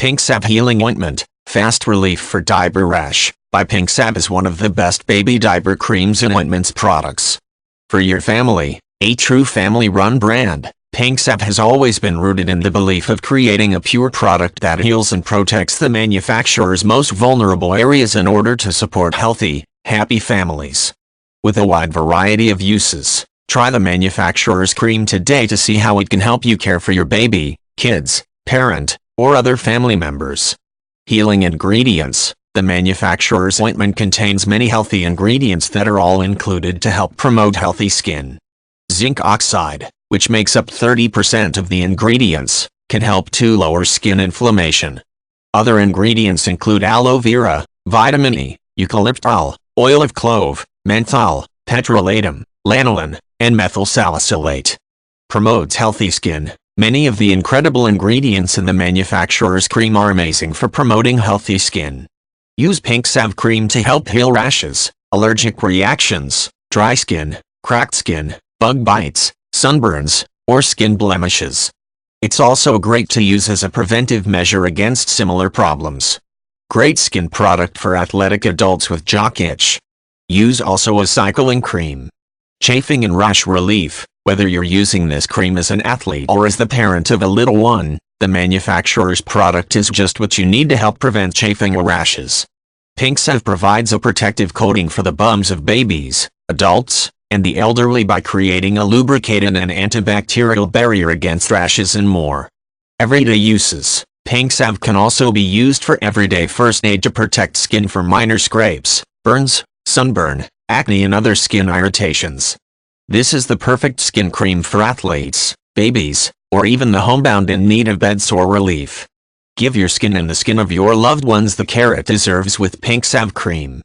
PINXAV Healing Ointment, Fast Relief for Diaper Rash, by PINXAV is one of the best baby diaper creams and ointments products. For your family, a true family-run brand, PINXAV has always been rooted in the belief of creating a pure product that heals and protects the manufacturer's most vulnerable areas in order to support healthy, happy families. With a wide variety of uses, try the manufacturer's cream today to see how it can help you care for your baby, kids, parent, or other family members. Healing ingredients. The manufacturer's ointment contains many healthy ingredients that are all included to help promote healthy skin. Zinc oxide, which makes up 30% of the ingredients, can help to lower skin inflammation. Other ingredients include aloe vera, vitamin E, eucalyptol, oil of clove, menthol, petrolatum, lanolin, and methyl salicylate. Promotes healthy skin. Many of the incredible ingredients in the manufacturer's cream are amazing for promoting healthy skin. Use PINXAV cream to help heal rashes, allergic reactions, dry skin, cracked skin, bug bites, sunburns, or skin blemishes. It's also great to use as a preventive measure against similar problems. Great skin product for athletic adults with jock itch. Use also a cycling cream. Chafing and rash relief. Whether you're using this cream as an athlete or as the parent of a little one, the manufacturer's product is just what you need to help prevent chafing or rashes. PINXAV provides a protective coating for the bums of babies, adults, and the elderly by creating a lubricated and antibacterial barrier against rashes and more. Everyday uses. PINXAV can also be used for everyday first aid to protect skin from minor scrapes, burns, sunburn, acne and other skin irritations. This is the perfect skin cream for athletes, babies, or even the homebound in need of bed sore relief. Give your skin and the skin of your loved ones the care it deserves with PINXAV cream.